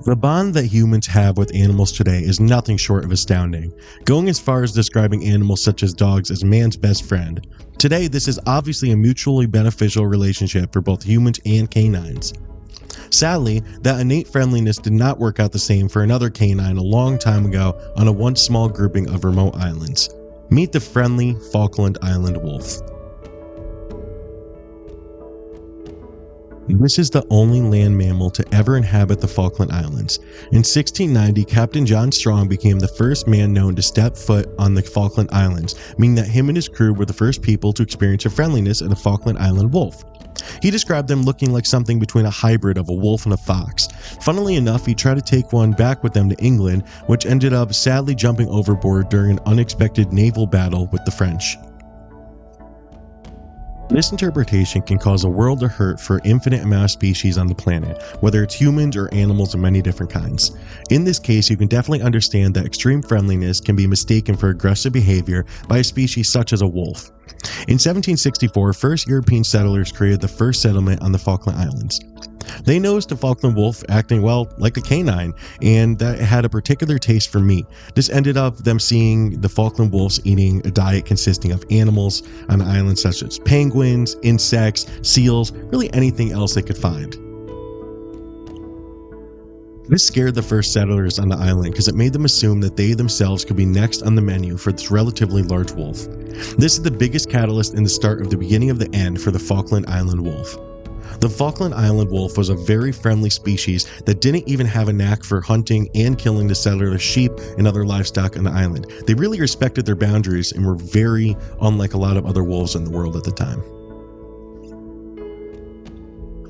The bond that humans have with animals today is nothing short of astounding, going as far as describing animals such as dogs as man's best friend. Today, this is obviously a mutually beneficial relationship for both humans and canines. Sadly, that innate friendliness did not work out the same for another canine a long time ago on a once small grouping of remote islands. Meet the friendly Falkland Island Wolf. This is the only land mammal to ever inhabit the Falkland Islands. In 1690, Captain John Strong became the first man known to step foot on the Falkland Islands, meaning that him and his crew were the first people to experience the friendliness of the Falkland Island wolf. He described them looking like something between a hybrid of a wolf and a fox. Funnily enough, he tried to take one back with them to England, which ended up sadly jumping overboard during an unexpected naval battle with the French. This interpretation can cause a world of hurt for an infinite amount of species on the planet, whether it's humans or animals of many different kinds. In this case, you can definitely understand that extreme friendliness can be mistaken for aggressive behavior by a species such as a wolf. In 1764, first European settlers created the first settlement on the Falkland Islands. They noticed the Falkland wolf acting, well, like a canine, and that it had a particular taste for meat. This ended up them seeing the Falkland wolves eating a diet consisting of animals on the island such as penguins, insects, seals, really anything else they could find. This scared the first settlers on the island because it made them assume that they themselves could be next on the menu for this relatively large wolf. This is the biggest catalyst in the start of the beginning of the end for the Falkland Island wolf. The Falkland Island wolf was a very friendly species that didn't even have a knack for hunting and killing the settlers' sheep and other livestock on the island. They really respected their boundaries and were very unlike a lot of other wolves in the world at the time.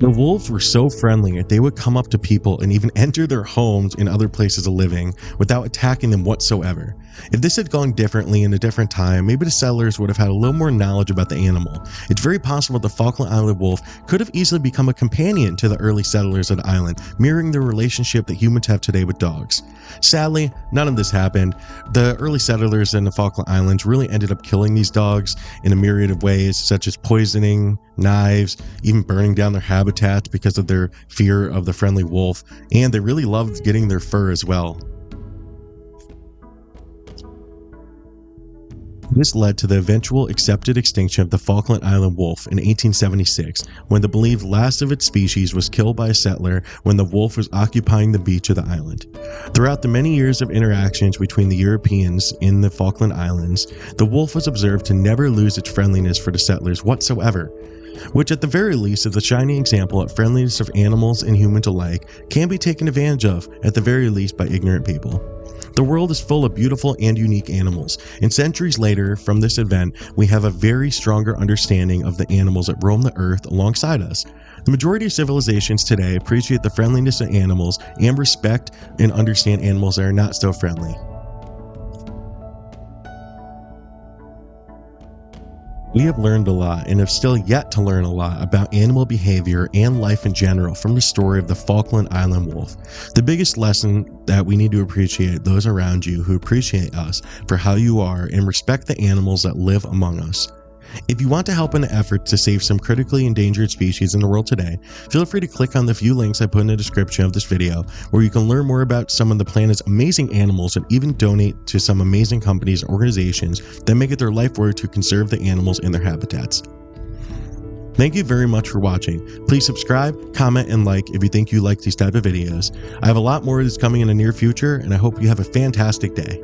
The wolves were so friendly that they would come up to people and even enter their homes and other places of living without attacking them whatsoever. If this had gone differently in a different time, maybe the settlers would have had a little more knowledge about the animal. It's very possible the Falkland Island wolf could have easily become a companion to the early settlers of the island, mirroring the relationship that humans have today with dogs. Sadly, none of this happened. The early settlers in the Falkland Islands really ended up killing these dogs in a myriad of ways, such as poisoning, knives, even burning down their habitats because of their fear of the friendly wolf, and they really loved getting their fur as well. This led to the eventual accepted extinction of the Falkland Island wolf in 1876, when the believed last of its species was killed by a settler when the wolf was occupying the beach of the island. Throughout the many years of interactions between the Europeans in the Falkland Islands, the wolf was observed to never lose its friendliness for the settlers whatsoever, which at the very least is a shining example of friendliness of animals and humans alike can be taken advantage of, at the very least, by ignorant people. The world is full of beautiful and unique animals, and centuries later from this event, we have a very stronger understanding of the animals that roam the earth alongside us. The majority of civilizations today appreciate the friendliness of animals and respect and understand animals that are not so friendly. We have learned a lot and have still yet to learn a lot about animal behavior and life in general from the story of the Falkland Island wolf. The biggest lesson that we need to appreciate those around you who appreciate us for how you are and respect the animals that live among us. If you want to help in the effort to save some critically endangered species in the world today, feel free to click on the few links I put in the description of this video, where you can learn more about some of the planet's amazing animals and even donate to some amazing companies and organizations that make it their life work to conserve the animals in their habitats. Thank you very much for watching. Please subscribe, comment, and like if you think you like these type of videos. I have a lot more that's coming in the near future, and I hope you have a fantastic day.